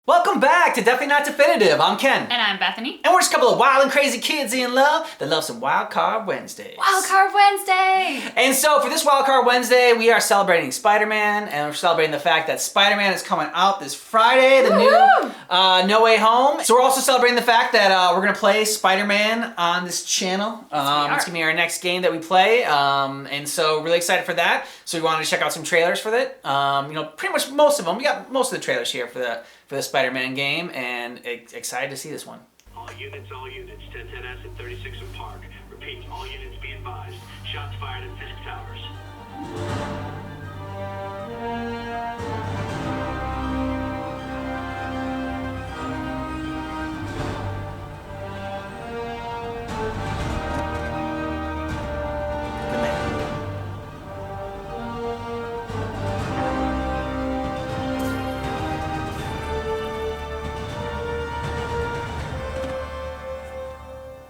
Welcome back to Definitely Not Definitive. I'm Ken. And I'm Bethany. And we're just a couple of wild and crazy kids in love that love some Wild Card Wednesdays. Wild Card Wednesday! And so for this Wild Card Wednesday, we are celebrating Spider-Man, and we're celebrating the fact that Spider-Man is coming out this Friday, the new No Way Home. So we're also celebrating the fact that we're going to play Spider-Man on this channel. It's going to be our next game that we play, and so really excited for that. So we wanted to check out some trailers for it. Pretty much most of them. We got most of the trailers here for the Spider-Man game, and excited to see this one. All units, 1010S and 36 in Park. Repeat, all units be advised. Shots fired at Fisk Towers.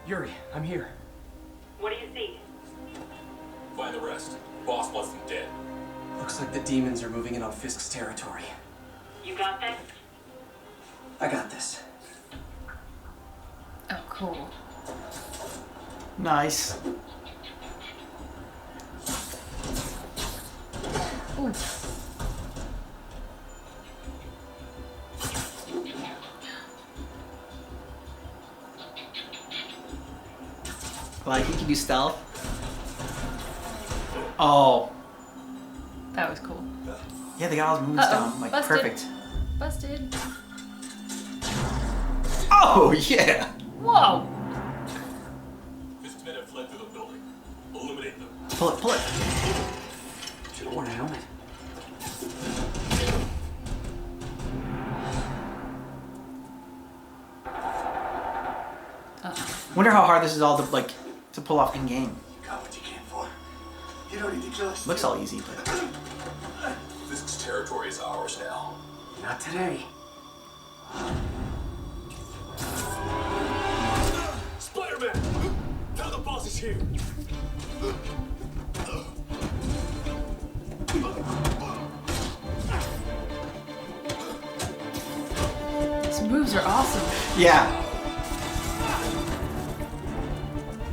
Yuri, I'm here. What do you see? Find the rest. Boss wants them dead. Looks like the demons are moving in on Fisk's territory. You got this? I got this. Oh, cool. Nice. Ooh. Like, you can do stealth. Oh. That was cool. Yeah, they got all those moves down. Like, Busted. perfect. Busted. Oh, yeah. Whoa! Fisk's men have fled through the building. Eliminate them. Pull it, pull it. Should have worn a helmet. Wonder how hard this is all to pull off in game. You got what you came for. You don't need to kill us. Looks all easy, but Fisk's territory is ours now. Not today. Spider-Man! Tell the boss is here! These moves are awesome. yeah.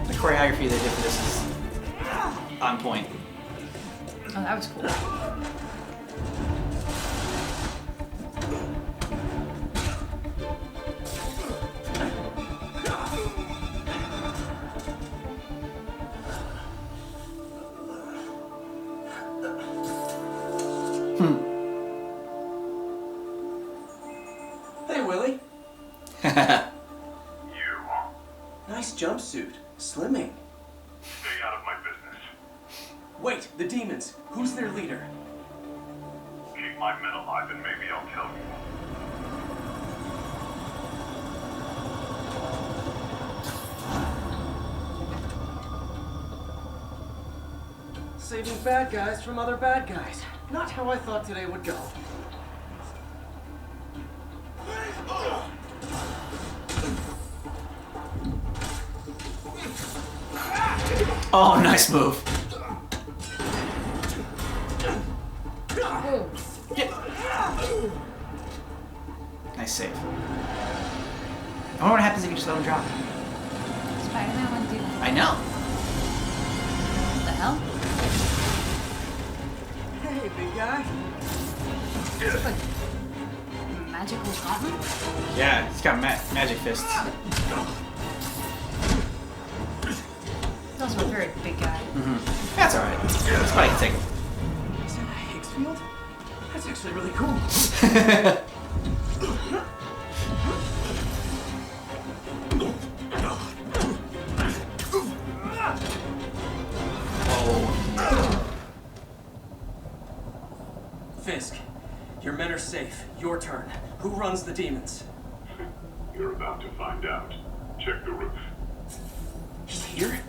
The choreography they did for this is on point. Oh, that was cool. Hey, Willie. You. Nice jumpsuit. Slimming. Stay out of my business. Wait, the demons. Who's their leader? Keep my men alive and maybe I'll kill you. Saving bad guys from other bad guys. Not how I thought today would go. Oh, nice move. Ooh. Nice save. I wonder what happens if you just let him drop. Spider-Man wouldn't do that. I know. What the hell? Hey, big guy. Magical fountain? Yeah, he's got magic fists. He's also a very big guy. That's alright. Spike can take him. Is that a Higgs field? That's actually really cool. Fisk, your men are safe. Your turn. Who runs the demons? You're about to find out. Check the roof. He's here?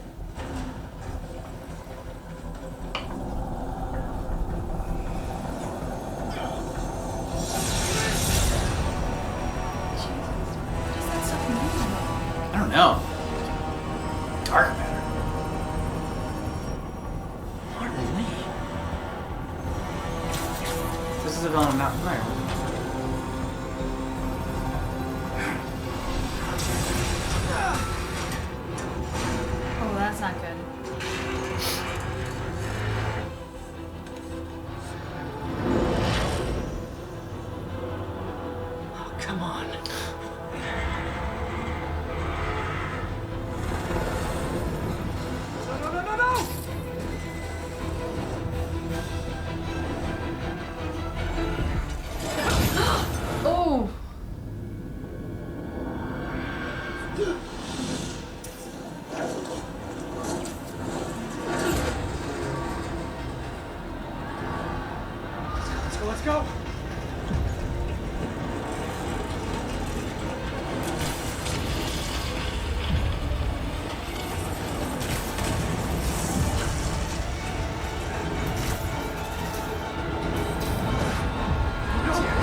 What is that stuff moving? I don't know. Dark matter. Pardon me. This is a villain I'm not familiar with. That's not good. Oh, come on. No! Oh! Let's go.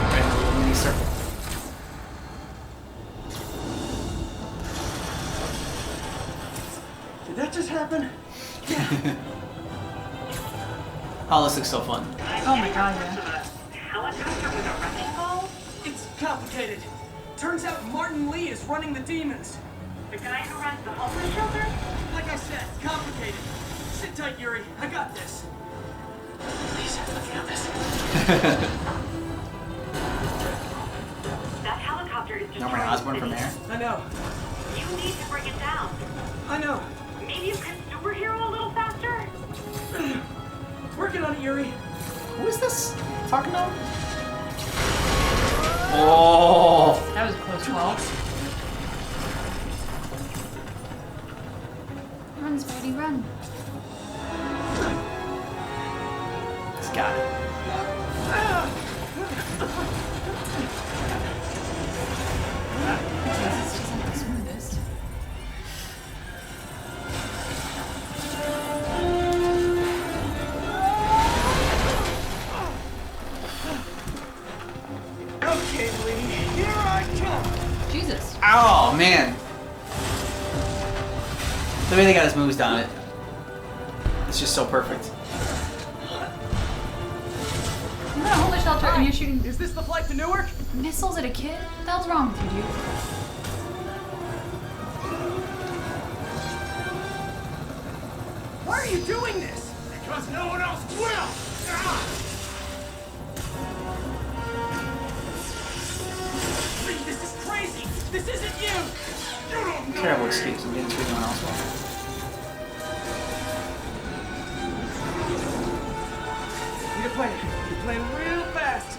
Right in a little mini circle. Did that just happen? Oh, this looks so fun. Oh my god, yeah. Helicopter with a wrecking ball? It's complicated. Turns out Martin Lee is running the demons. The guy who runs the homeless shelter? Like I said, complicated. Sit tight, Yuri. I got this. Please, let me have this. That helicopter is Norman destroying Osborn the from city. there. I know. You need to bring it down. I know. Maybe you could superhero a little faster? Working on it, Yuri. Who is this talking about? Oh! That was a close call. Run, Spidey, run. He's got it. This just not the smoothest. Okay, Lee. Here I come. Jesus. Oh, man. The way they got his moves down, it's just so perfect. You're in a homeless shelter and you're shooting Is this the flight to Newark? missiles at a kid? What the hell's wrong with you, dude? Why are you doing this? Because no one else will! Lee, this is crazy. This isn't you. You don't know Terrible me. excuse. I'm getting to no one else will. Need a plan. You're playing real fast.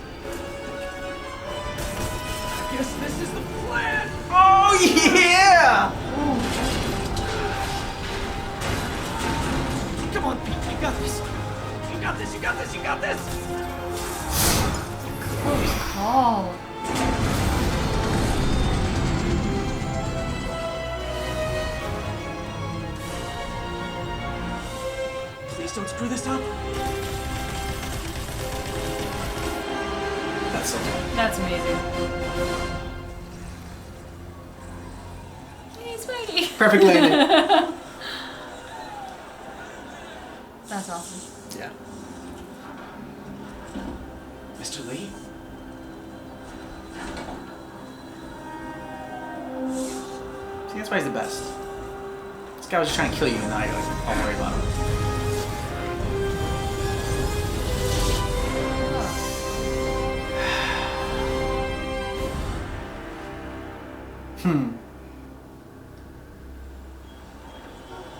I guess this is the plan. Oh, yeah! Come on, Pete. You got this. You got this. You got this. You got this. Close call. Please don't screw this up. That's so cool. That's amazing. Hey, Spidey. Perfect landing. That's awesome. Yeah. Mr. Lee? See, that's why he's the best. This guy was just trying to kill you, and now you're like, don't worry about him.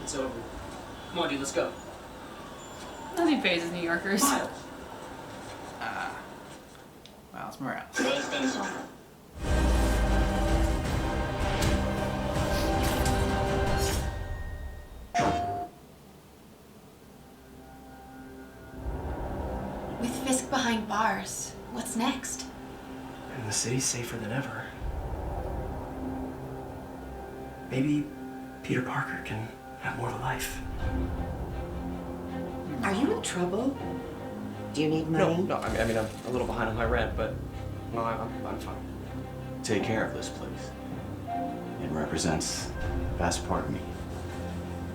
It's over. Come on, dude. Let's go. Nothing phases New Yorkers. Miles. Wow, it's Morales. With Fisk behind bars, what's next? And the city's safer than ever. Maybe Peter Parker can have more of a life. Are you in trouble? Do you need money? No, I mean, I'm a little behind on my rent, but no, I'm fine. Take care of this place. It represents the best part of me.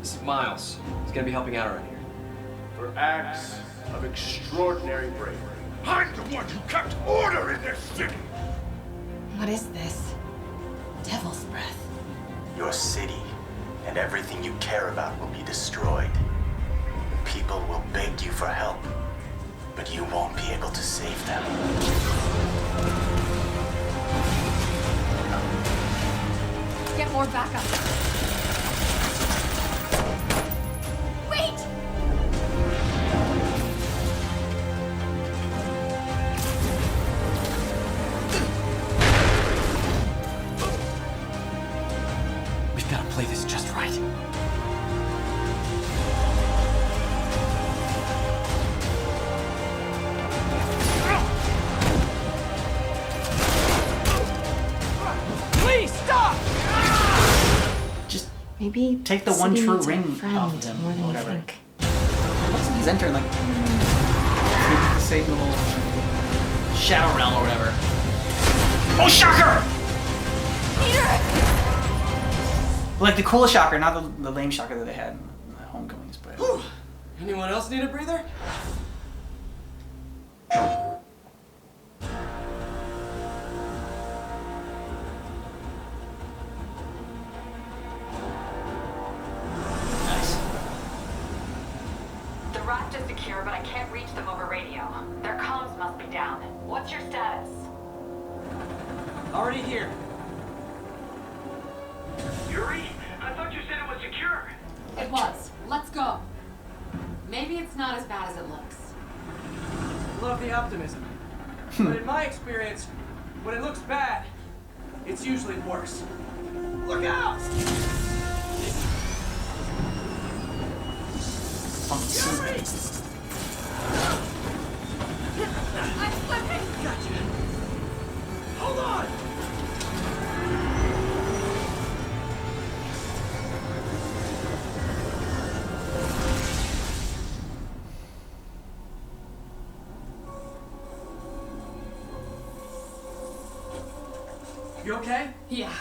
This is Miles. He's gonna be helping out around here. For acts of extraordinary bravery. I'm the one who kept order in this city! What is this? Devil's breath. Your city and everything you care about will be destroyed. People will beg you for help, but you won't be able to save them. Get more backup. Wait! We've got to play this just right. Please stop! Just Maybe take the one City true needs a ring friend off of him, more than or you whatever. think. Looks like he's entering like the same little shadow realm or whatever. Oh, shocker! Like the coolest shocker, not the lame shocker that they had in the Homecomings, but. Anyone else need a breather? Nice. The raft is secure, but I can't reach them over radio. Their comms must be down. What's your status? Already here. Yuri, I thought you said it was secure. It was. Let's go. Maybe it's not as bad as it looks. Love the optimism. But in my experience, when it looks bad, it's usually worse. Look out! Yuri! I'm slipping! Gotcha. Hold on! You okay? Yeah.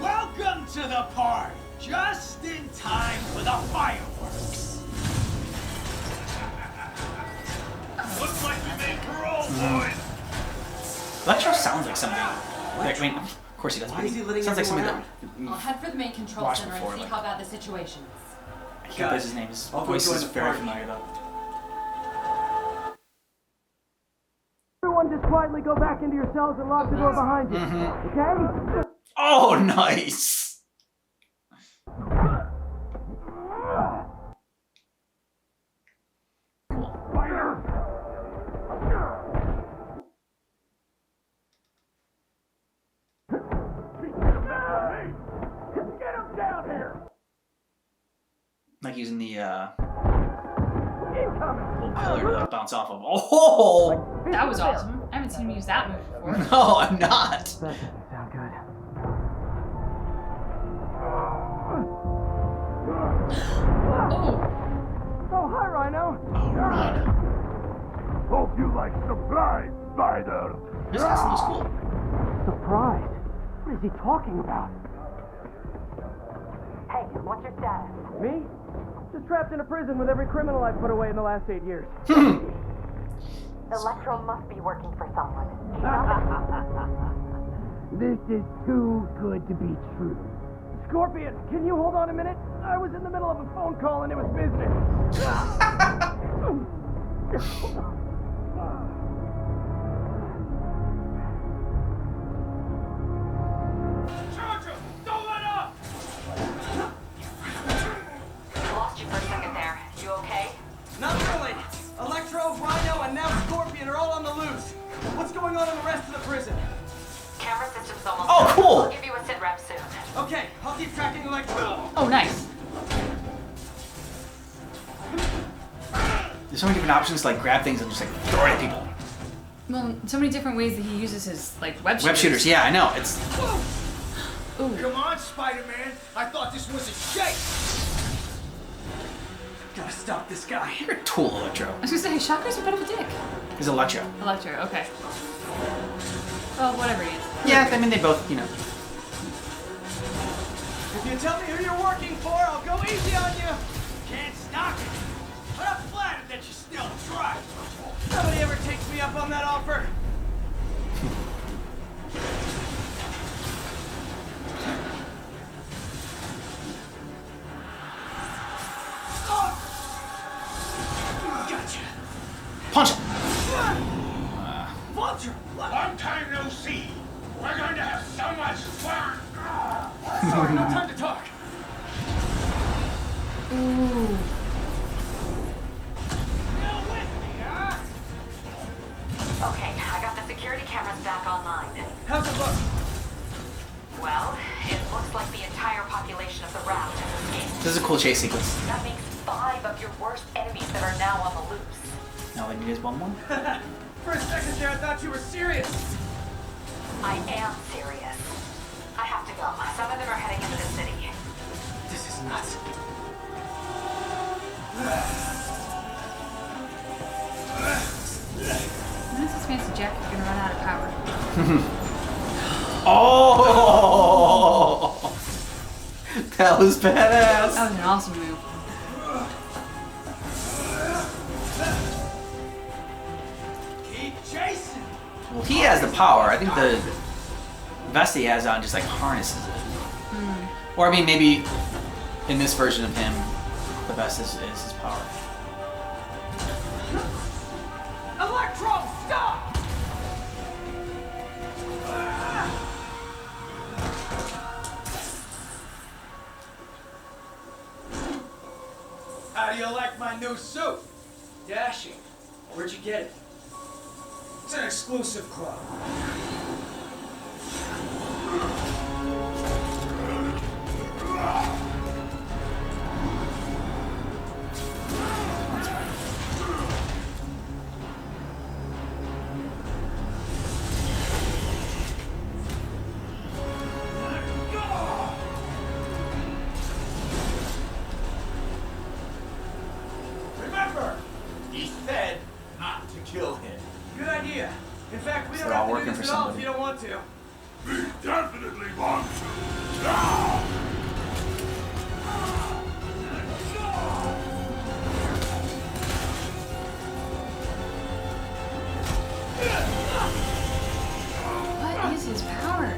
Welcome to the party! Just in time for the fireworks! Looks like we made parole, boys! Electro sounds like something. Like, I mean, of course he does. Why But is he letting sounds like something everyone that I'll head for the main control Watched center before, and see like- how bad the situation is. I can't place his name. His I'll go voice join is the very party. familiar though. Everyone just quietly go back into your cells and lock the door behind you. Okay? Oh, nice. Get him down here! Like using the little pillar to bounce off of. Oh! That was awesome. I haven't seen him use that move before. No, I'm not. That doesn't sound good. Oh! Oh, hi, Rhino. Oh, right. Hope you like surprise, Spider! This castle looks cool. Surprise? What is he talking about? Hey, what's your status? Me? Just trapped in a prison with every criminal I've put away in the last 8 years. Electro must be working for someone. This is too good to be true. Scorpion, can you hold on a minute? I was in the middle of a phone call and it was business. Charge him! Don't let up! Lost you for a second there. You okay? Not really. Electro, Rhino, and now Scorpion are all on the loose. What's going on in the rest of the prison? Camera system's almost Oh, done. cool. I'll give you a sit rep soon. Okay, I'll keep tracking Electro. Oh, nice. There's so many different options to like grab things and just like throw it at people. Well, so many different ways that he uses his, like, web shooters. Web shooters, yeah, I know. It's Ooh. Come on, Spider-Man! I thought this was a shake! Gotta stop this guy. you're a tool, Electro. I was gonna say, Shocker's a bit of a dick. He's Electro. Electro, okay. Well, whatever he is. Yeah, I mean they both, you know. If you tell me who you're working for, I'll go easy on you. Can't stop it! But I'm flattered that you still try! Nobody ever takes me up on that offer. Punch him. Vulture! Long time no see. We're going to have so much fun. Sorry, no time to talk. Ooh. Okay, I got the security cameras back online. How's it look? Well, it looks like the entire population of the raft has escaped. This is a cool chase sequence. That makes 5 of your worst enemies that are now on the loose. Now I need one more. For a second there, I thought you were serious. I am serious. I have to go. Some of them are heading into the city. This is nuts. When is this fancy jacket gonna run out of power? Oh! That was badass. That was an awesome move. Keep chasing. Well, he has the power. I think the vest he has on just like harnesses it. Or I mean, maybe in this version of him, the vest is his power. Electro, stop! How do you like my new suit? Dashing. Where'd you get it? It's an exclusive club. Remember, he said not to kill him. Good idea. In fact, we So don't they're all have to do working this for at all if somebody. you don't want to. We definitely want to. Now! What is his power?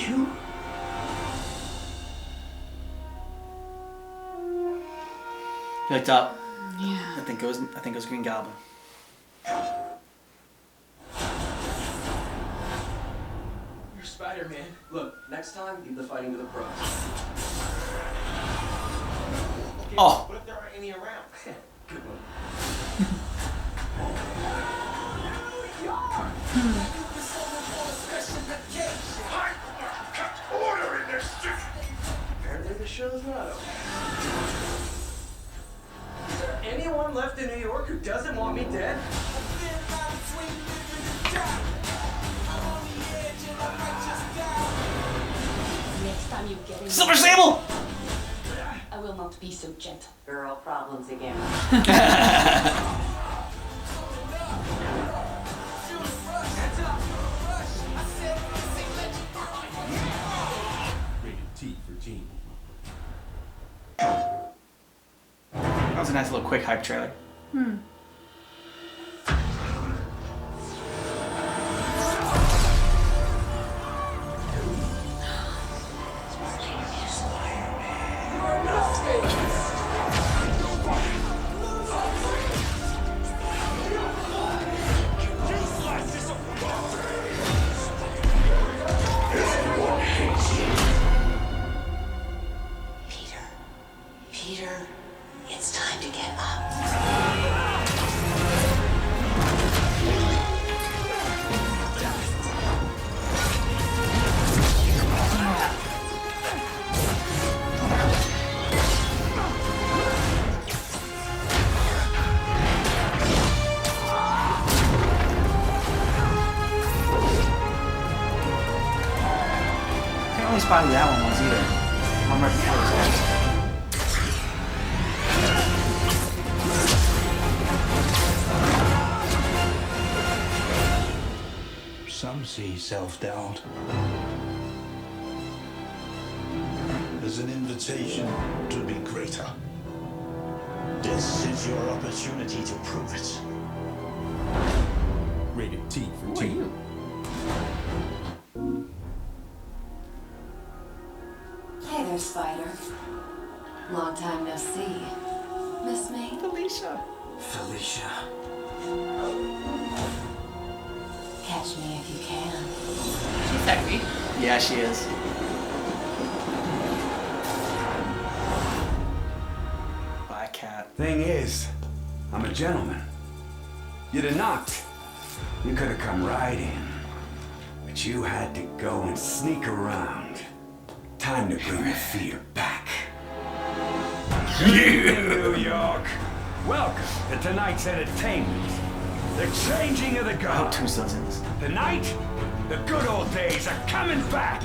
You? He looked up. Yeah. I think it was Green Goblin. You're Spider-Man. Look, next time, leave the fighting to the pros. Okay, Oh. what if there aren't any around? Good one. Kept order in this city. Apparently the show's not over. Is there anyone left in New York who doesn't want me dead? Next time you get in, Silver Sable! I will not be so gentle. Girl problems again. Rated T for teen. That was a nice little quick hype trailer. Peter, it's time to get up. Can't really spot who that one was either. One right before this guy. Some see self-doubt as an invitation to be greater. This is your opportunity to prove it. Rated T for T. Hey there, Spider. Long time no see. Miss me? Felicia. Felicia. Catch me if you can. She's sexy. Yeah, she is. Black Cat. Thing is, I'm a gentleman. You'd have knocked. You could have come right in. But you had to go and sneak around. Time to bring the fear back. New York. Welcome to tonight's entertainment. The changing of the guard. Tombstone's in this. Tonight, the good old days are coming back.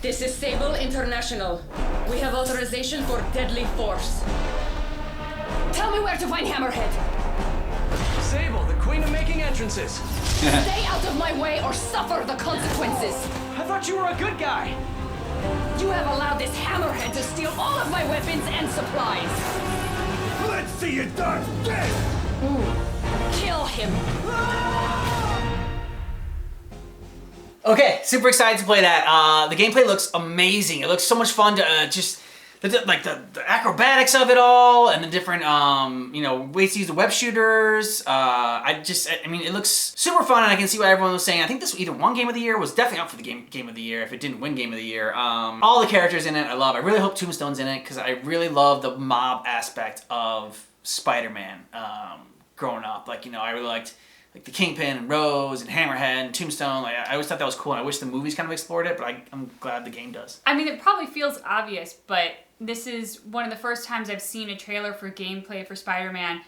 This is Sable International. We have authorization for deadly force. Tell me where to find Hammerhead. Sable, the queen of making entrances. Stay out of my way or suffer the consequences. I thought you were a good guy. You have allowed this Hammerhead to steal all of my weapons and supplies. Let's see you done dead! Kill him. Okay, super excited to play that. The gameplay looks amazing. It looks so much fun to just the acrobatics of it all and the different ways to use the web shooters. I mean, it looks super fun, and I can see what everyone was saying. I think this either won Game of the Year, was definitely up for the game of the year if it didn't win Game of the Year. All the characters in it I love. I really hope Tombstone's in it because I really love the mob aspect of Spider-Man growing up. Like, I really liked the Kingpin and Rose and Hammerhead and Tombstone. Like, I always thought that was cool, and I wish the movies kind of explored it, but I'm glad the game does. I mean, it probably feels obvious, but this is one of the first times I've seen a trailer for gameplay for Spider-Man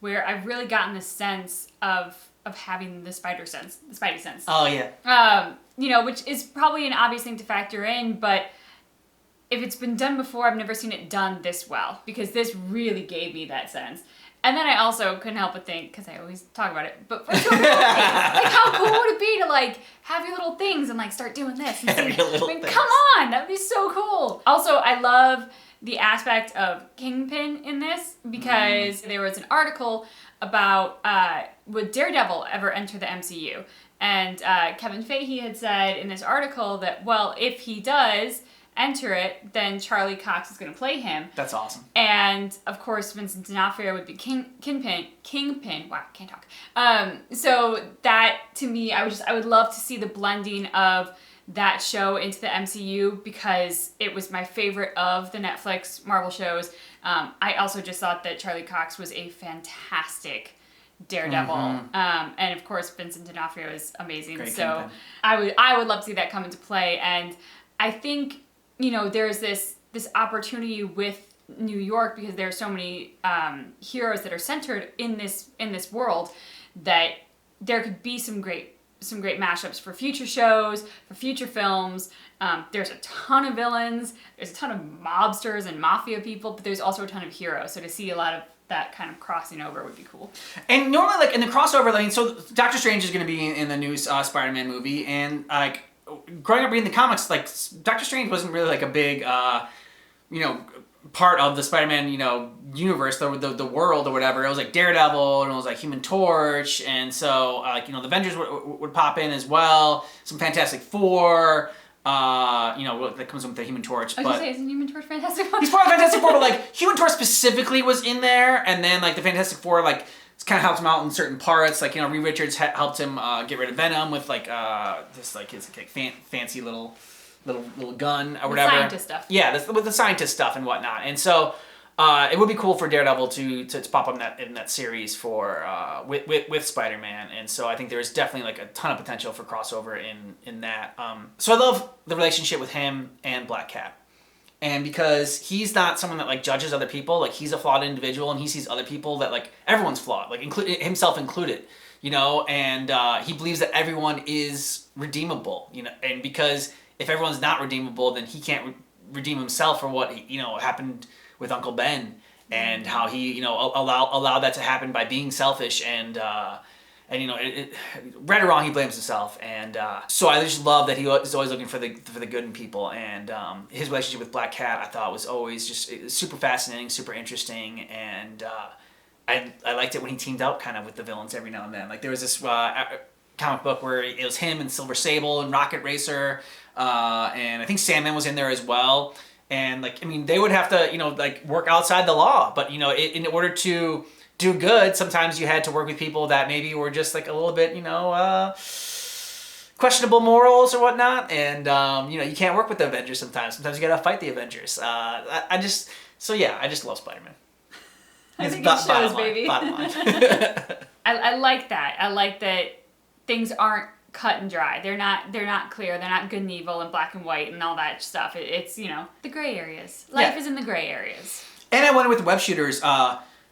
where I've really gotten the sense of having the Spidey sense. Oh, yeah. Which is probably an obvious thing to factor in, but if it's been done before, I've never seen it done this well, because this really gave me that sense. And then I also couldn't help but think, because I always talk about it, but for little things, like how cool would it be to have your little things and start doing this? And come on, that'd be so cool. Also, I love the aspect of Kingpin in this, because there was an article about would Daredevil ever enter the MCU? And Kevin Feige had said in this article that, well, if he does enter it, then Charlie Cox is going to play him. That's awesome. And of course, Vincent D'Onofrio would be Kingpin. Wow, can't talk. So that, to me, I would love to see the blending of that show into the MCU, because it was my favorite of the Netflix Marvel shows. I also just thought that Charlie Cox was a fantastic Daredevil. And of course, Vincent D'Onofrio is amazing. Great so Kingpin. I would love to see that come into play. And I think, there's this opportunity with New York, because there are so many heroes that are centered in this world, that there could be some great mashups for future shows, for future films. There's a ton of villains, there's a ton of mobsters and mafia people, but there's also a ton of heroes. So to see a lot of that kind of crossing over would be cool. And normally, in the crossover, so Doctor Strange is going to be in the new Spider-Man movie, and growing up reading the comics, Doctor Strange wasn't really a big, part of the Spider-Man, universe, the world or whatever. It was Daredevil, and it was Human Torch, and so the Avengers would pop in as well. Some Fantastic Four, that comes with the Human Torch. I was gonna say, isn't Human Torch Fantastic Four? He's part of Fantastic Four, but Human Torch specifically was in there, and then the Fantastic Four kind of helped him out in certain parts. Reed Richards helped him get rid of Venom with this his fancy little gun or whatever. Scientist stuff. Yeah, with the scientist stuff and whatnot. And so it would be cool for Daredevil to pop up in that series for with Spider-Man. And so I think there's definitely a ton of potential for crossover in that. So I love the relationship with him and Black Cat. And because he's not someone that judges other people, he's a flawed individual, and he sees other people that everyone's flawed, himself included, and he believes that everyone is redeemable, and because if everyone's not redeemable, then he can't redeem himself for what happened with Uncle Ben, and how he allowed that to happen by being selfish, and right or wrong, he blames himself, and so I just love that he is always looking for the good in people, and his relationship with Black Cat I thought was always just super fascinating, super interesting, and I liked it when he teamed up kind of with the villains every now and then. Like there was this comic book where it was him and Silver Sable and Rocket Racer, and I think Sandman was in there as well, and they would have to work outside the law, but in order to do good, sometimes you had to work with people that maybe were just like a little bit, questionable morals or whatnot, and you can't work with the Avengers sometimes. Sometimes you gotta fight the Avengers. I just love Spider-Man. I think it shows, baby. Bottom line. I like that. I like that things aren't cut and dry. They're not clear. They're not good and evil and black and white and all that stuff. It's the gray areas. Life is in the gray areas. And I wonder with the web shooters,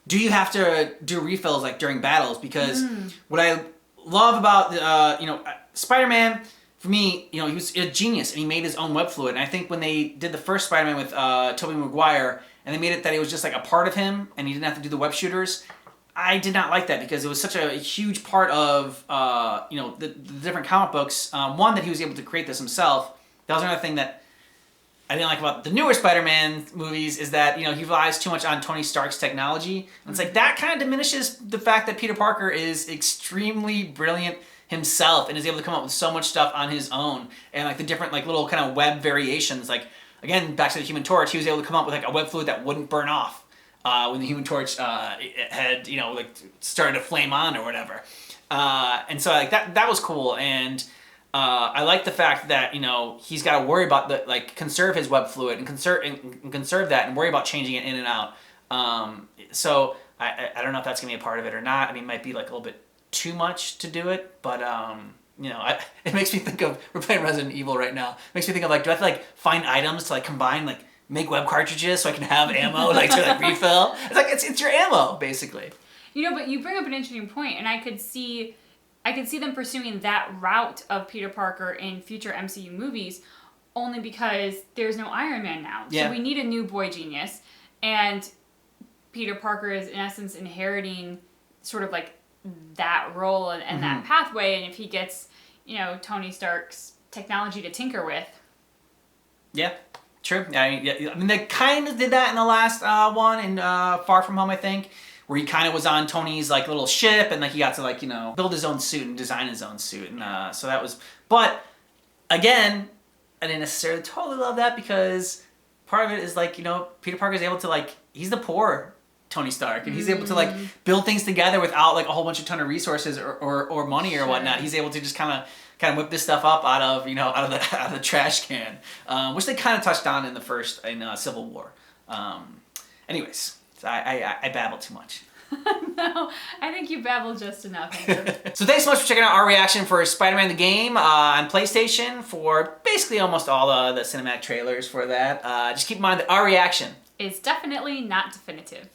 do you have to do refills like during battles? Because what I love about Spider-Man, for me, he was a genius and he made his own web fluid. And I think when they did the first Spider-Man with Tobey Maguire, and they made it that it was just like a part of him and he didn't have to do the web shooters, I did not like that because it was such a huge part of the different comic books. One, that he was able to create this himself. That was another thing that I didn't like about the newer Spider-Man movies, is that he relies too much on Tony Stark's technology. And it's like that kind of diminishes the fact that Peter Parker is extremely brilliant himself and is able to come up with so much stuff on his own, and like the different little kind of web variations. Like again, back to the Human Torch, he was able to come up with like a web fluid that wouldn't burn off when the Human Torch had started to flame on or whatever. And so like that was cool, and I like the fact that he's got to worry about conserve his web fluid and conserve that, and worry about changing it in and out. So I don't know if that's gonna be a part of it or not. I mean, it might be like a little bit too much to do it, but it makes me think of, we're playing Resident Evil right now. It makes me think of do I have to find items to combine make web cartridges so I can have ammo to refill? It's it's your ammo basically. But you bring up an interesting point, and I could see them pursuing that route of Peter Parker in future MCU movies, only because there's no Iron Man now. Yeah. So we need a new boy genius, and Peter Parker is in essence inheriting sort of that role and that pathway, and if he gets, Tony Stark's technology to tinker with. Yeah, true. I mean, they kind of did that in the last one in Far From Home, I think, where he kind of was on Tony's little ship, and he got to build his own suit and design his own suit, and so that was. But again, I didn't necessarily totally love that, because part of it is Peter Parker's able to he's the poor Tony Stark, and he's able to build things together without a whole bunch of ton of resources or money or whatnot. He's able to just kind of whip this stuff up out of the trash can, which they kind of touched on in the first Civil War. Anyways. I babble too much. No, I think you babble just enough. So thanks so much for checking out our reaction for Spider-Man the Game on PlayStation, for basically almost all the cinematic trailers for that. Just keep in mind that our reaction is definitely not definitive.